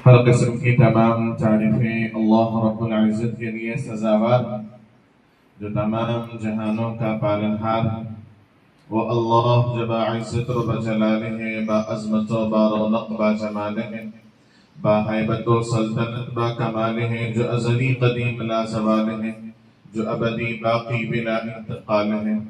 हर किस्म की तमाम तारीफें अल्लाह रब्बुल इज़्ज़त के लिए सज़ावार, जो तमाम जहानों का पालनहार है। वो अल्लाह जबा इज़्ज़त व जलालिह बा अज़मत व बा रौनक बा जमालिह बा हैबत व सल्तनत बा कमालिह, जो अज़ली क़दीम ला ज़वाल है, जो अबदी बाकी बिला इंतकाल है।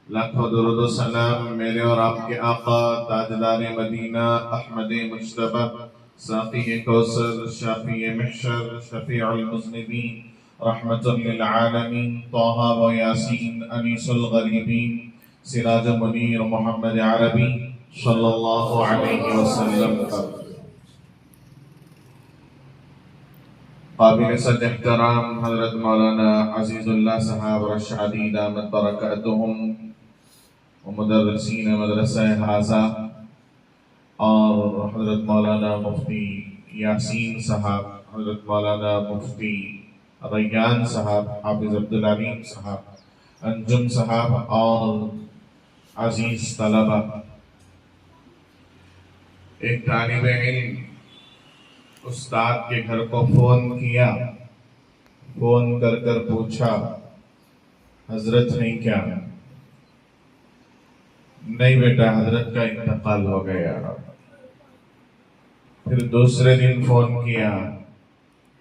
लाखों दुरूद व सलाम मेरे और आपके आका ताजदार मदीना अहमद मुज्तबा साक़ी कौसर शाफ़ी महशर शफ़ीउल मुज़निबीन रहमतुल लिल आलमीन तौहा व यासीन अनीसुल गरीबीन सिराज मुनीर मोहम्मद अरबी सल्लल्लाहु अलैहि वसल्लम का काबिल सद एहतराम हज़रत मौलाना अज़ीज़ुल्लाह साहब रशादी दामत बरकातुहुम व मुदर्रिसीन मदरसा हाज़ा और हज़रत मौलाना मुफ्ती यासीन साहब, हज़रत मौलाना मुफ्ती रैयान साहब, हाफिज़ अब्दुल अलीम साहब, अंजुम साहब और अजीज तलबा। एक तालिब इल्म उस्ताद के घर को फोन किया, फोन कर कर पूछा हजरत नहीं क्या? नहीं बेटा, हजरत का इंतकाल हो गया। फिर दूसरे दिन फोन किया,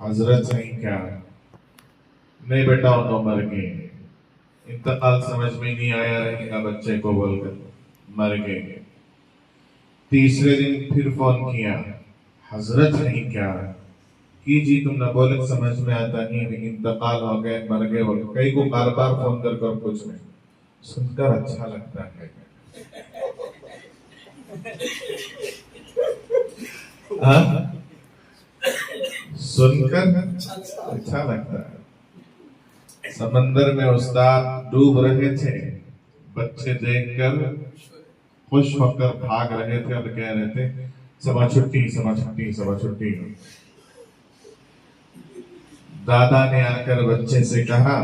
हजरत नहीं क्या? नहीं बेटा, वो तो मर गए। इंतकाल समझ में नहीं आया, रहेगा बच्चे को बोलकर मर गए। तीसरे दिन फिर फोन किया, हजरत नहीं क्या? कि जी तुम न बोले समझ में आता नहीं, इंतकाल हो गए, मर गए। बोल कई को बार बार फोन कर कर पूछ रहे, सुनकर अच्छा लगता है। सुनकर अच्छा लगता है। समंदर में उस्ताद डूब रहे थे, बच्चे देखकर खुश होकर भाग रहे थे और कह रहे थे सबा छुट्टी, सबा छुट्टी, सबा छुट्टी। दादा ने आकर बच्चे से कहा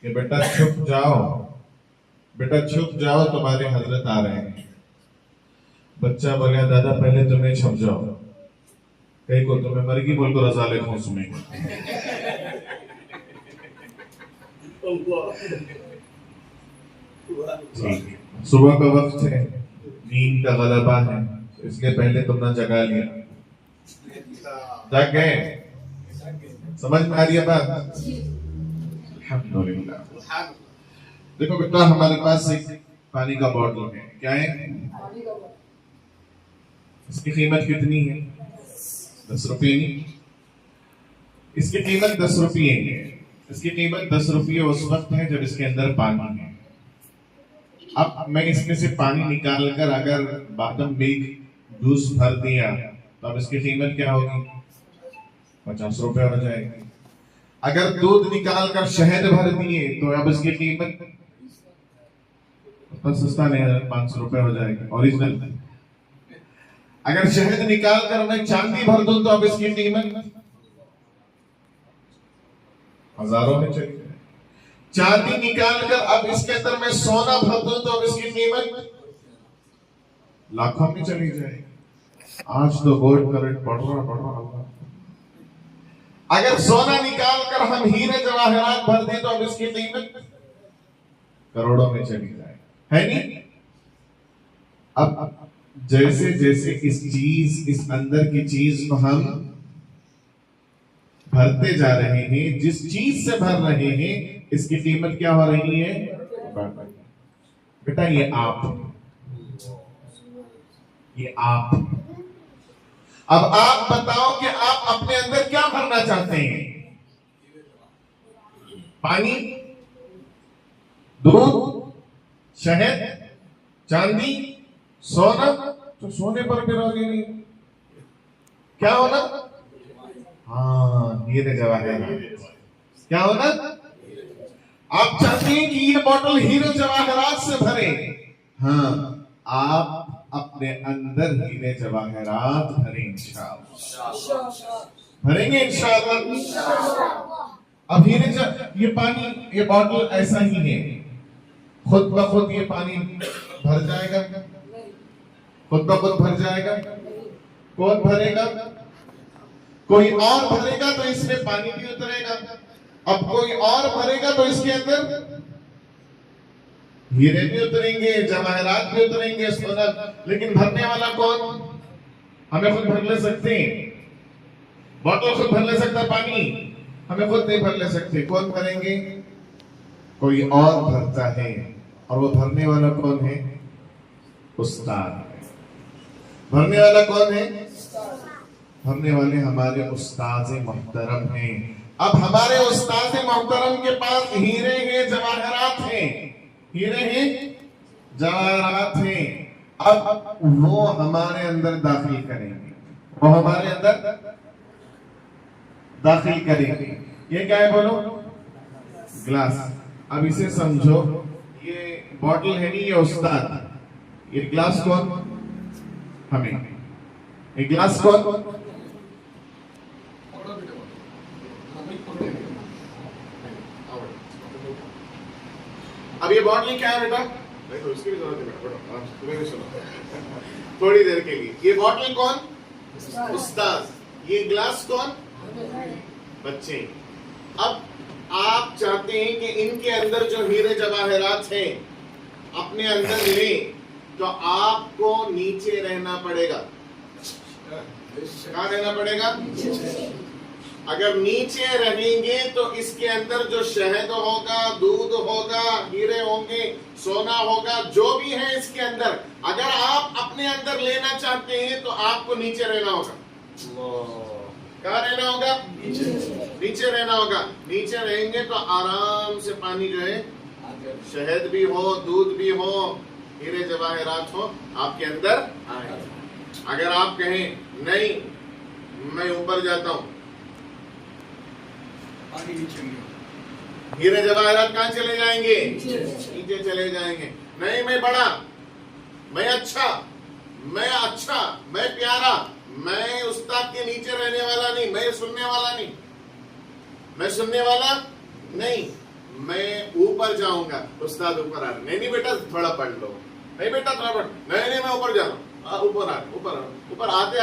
कि बेटा छुप जाओ, बेटा छुप जाओ, तुम्हारे हजरत आ रहे हैं। बच्चा बोला दादा पहले तुम्हें छुप जाओ, कहीं को तुम्हें मरगी बोलकर रजाले खोस में। सुबह का वक्त है, नींद का गलबा है, इसलिए पहले तुमने जगा लिया। जग गए? समझ में आ रही है बात? अल्हम्दुलिल्लाह। देखो बेटा, हमारे पास एक पानी का बॉटल है। क्या है? इसकी कीमत कितनी है? 10 रुपये। इसकी कीमत 10 रुपये है। इसकी कीमत 10 रुपये उस वक्त है जब इसके अंदर पानी है। अब मैं इसमें से पानी निकाल कर अगर बादाम मिल्क जूस भर दिया तो अब इसकी कीमत क्या होगी? 50 रुपए हो जाएगी। अगर दूध निकाल कर शहद भर दिए तो अब इसकी कीमत उतना सस्ता नहीं, 500 रुपए हो जाएगी ओरिजिनल। अगर शहद निकाल कर मैं चांदी भर दूं तो अब इसकी कीमत हजारों में चली जाए। चांदी निकाल कर अब इसके अंदर मैं सोना भर दूं तो अब इसकी कीमत लाखों में चली जाएगी। आज तो गोल्ड का रेट बढ़ रहा। अगर सोना निकाल कर हम हीरे जवाहरात भर दें तो अब इसकी कीमत करोड़ों में चली जाए, है नहीं? अब जैसे जैसे इस अंदर की चीज को हम भरते जा रहे हैं, जिस चीज से भर रहे हैं इसकी कीमत क्या हो रही है? बेटा ये आप अब आप बताओ कि आप अपने अंदर क्या भरना चाहते हैं? पानी, दूध, शहद, चांदी, सोना? तो सोने पर बिराजी नहीं, क्या होना? हाँ, हीरे जवाहरात। क्या होना? आप चाहते हैं कि ये बोतल हीरे जवाहरात से भरे। हाँ, आप अपने अंदर हीरे जवाहरात भरें इंशाअल्लाह। भरेंगे इंशाअल्लाह। अब ये पानी, ये बोतल ऐसा ही है, खुद ब खुद ये पानी भर जाएगा? खुद ब खुद भर जाएगा? कौन भरेगा? कोई और भरेगा तो इसमें पानी भी उतरेगा, अब कोई और भरेगा तो इसके अंदर हीरे भी उतरेंगे, जवाहरात भी उतरेंगे, सोना। लेकिन भरने वाला कौन? हमें खुद भर ले सकते हैं? बोतल खुद भर ले सकता पानी? हमें खुद नहीं भर ले सकते। कौन भरेंगे? कोई और भरता है। और वो भरने वाला कौन है? उस्ताद। भरने वाला कौन है? भरने वाले हमारे उस्ताद मोहतरम हैं। अब हमारे उस्ताद मोहतरम के पास हीरे हैं, जवाहरात हैं, हीरे हैं, जवाहरात हैं। अब वो हमारे अंदर दाखिल करेंगे, वो हमारे अंदर दाखिल करेंगे। ये क्या है बोलो? ग्लास। अब इसे समझो, ये बॉटल है नहीं, ये उस्ताद। ये ग्लास कौन? हमें। ये ग्लास कौन? अब ये बॉटल क्या है बेटा? नहीं तो इसकी भी जरूरत है बेटा, तुम्हें भी सुनो थोड़ी देर के लिए। ये बॉटल कौन? उस्ताद। ये ग्लास कौन? बच्चे। अब आप चाहते हैं कि इनके अंदर जो हीरे जवाहरात हैं अपने अंदर ले, तो आपको नीचे रहना पड़ेगा। कहाँ रहना पड़ेगा? अगर नीचे रहेंगे तो इसके अंदर जो शहद होगा, दूध होगा, हीरे होंगे, सोना होगा, जो भी है इसके अंदर, अगर आप अपने अंदर लेना चाहते हैं तो आपको नीचे रहना होगा। कहाँ रहना होगा? नीचे रहना होगा। नीचे रहेंगे तो आराम से पानी जो है, शहद भी हो, दूध भी हो, हीरे जवाहरात हो, आपके अंदर आए। अगर आप कहें नहीं मैं ऊपर जाता हूं, हीरे जवाहरात कहाँ चले जाएंगे? नीचे चले जाएंगे। नहीं मैं बड़ा, मैं अच्छा, मैं प्यारा, मैं उस्ताद के नीचे रहने वाला नहीं, मैं सुनने वाला नहीं, मैं ऊपर जाऊंगा। उस्ताद ऊपर आ रहे, नहीं बेटा थोड़ा पढ़ लो, नहीं बेटा थोड़ा पढ़, नहीं मैं ऊपर जा रहा हूँ, ऊपर आते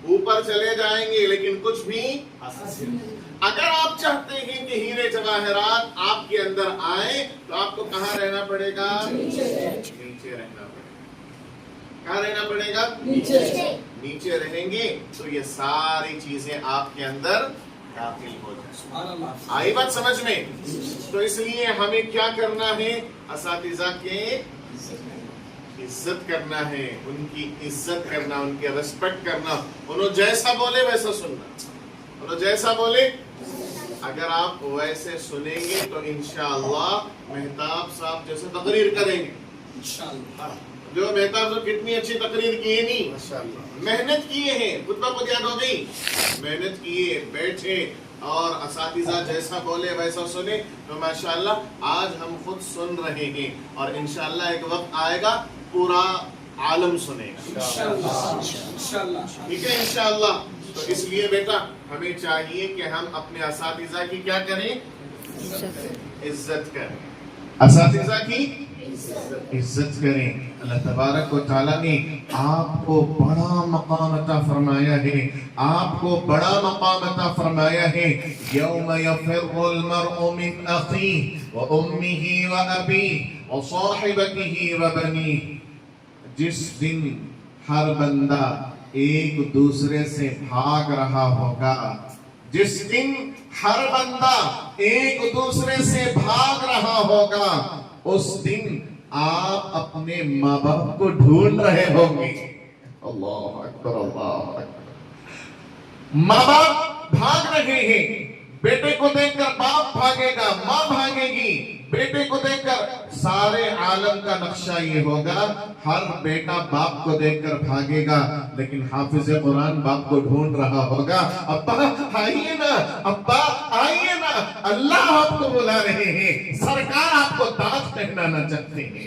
ऊपर चले जाएंगे, लेकिन कुछ भी अगर आप चाहते हैं कि हीरे जवाहरात आपके अंदर आए तो आपको कहाँ रहना पड़ेगा? नीचे रहना पड़ेगा। कहाँ रहना पड़ेगा? नीचे रहेंगे तो ये सारी चीजें आपके अंदर दाखिल हो जाए। आई बात समझ में? तो इसलिए हमें क्या करना है? असातिज़ा के इज्जत करना है, उनकी इज्जत करना, उनके रिस्पेक्ट करना, उन्होंने जैसा बोले वैसा सुनना, उन्होंने जैसा बोले अगर आप वैसे सुनेंगे तो इंशाअल्लाह मेहताब साहब जैसे तकरीर करेंगे इंशाअल्लाह। जो मेहताब साहब कितनी अच्छी तकरीर की है, नहीं माशाअल्लाह, मेहनत किए हैं, खुतबा को याद हो गई, मेहनत किए, बैठे और असातिज़ा जैसा बोले वैसा सुने, तो माशाअल्लाह आज हम खुद सुन रहे हैं और इंशाअल्लाह एक वक्त आएगा पूरा आलम सुनेगा इंशाअल्लाह। ठीक है इंशाअल्लाह। तो इसलिए बेटा हमें चाहिए कि हम अपने असातिज़ा की क्या करें? इज्जत करें। असातिज़ा की इज्जत करें। अल्लाह तबारक व तआला ने आपको बड़ा मकाम अता फरमाया है, आपको बड़ा मकाम अता फरमाया है। यौम यफ़िर्रुल मर्उ मिन अख़ीहि व उम्मिही व अबीही व साहिबतिही व बनीही। जिस दिन हर बंदा एक दूसरे से भाग रहा होगा, जिस दिन हर बंदा एक दूसरे से भाग रहा होगा, उस दिन आप अपने माँ बाप को ढूंढ रहे होंगे। अल्लाह अकबर, अल्लाह अकबर। माँ बाप भाग रहे हैं, बेटे को देखकर बाप भागेगा, माँ भागेगी, बेटे को देखकर सारे आलम का नक्शा ये होगा, हर बेटा बाप को देखकर भागेगा, लेकिन हाफिज कुरान बाप को ढूंढ रहा होगा। अब्बा आइए ना, अब्बा आइए ना, अल्लाह आपको बुला रहे हैं, सरकार आपको ताज पहनाना चाहते हैं।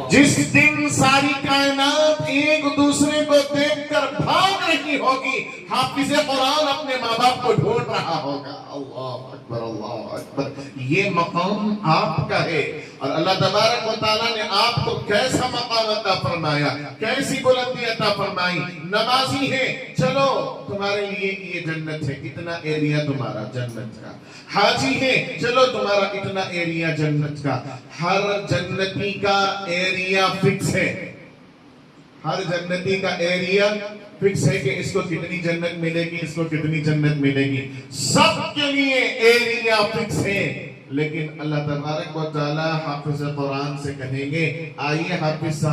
जिस दिन सारी कायनात एक दूसरे को देखकर भाग रही होगी, हाफिज कुरान अपने माँ बाप को ढूंढ रहा होगा। अल्लाह अकबर, अल्लाह अकबर। ये मकाम आपका है और अल्लाह तबारक व तआला ने आपको कैसा मकाम अता फरमाया, कैसी बुलंदी अता फरमाई। नमाजी है, चलो तुम्हारे लिए ये जन्नत है, इतना एरिया तुम्हारा जन्नत का। हाजी है, चलो तुम्हारा इतना एरिया जन्नत का। हर जन्नती का एरिया फिक्स है, हर जन्नती का एरिया फिक्स है कि इसको कितनी जन्नत मिलेगी, इसको कितनी जन्नत मिलेगी। सबके लिए एरिया फिक्स है। लेकिन अल्लाह तबारक व तआला हाफिज़ कुरान से कहेंगे, आइए हाफिज साहब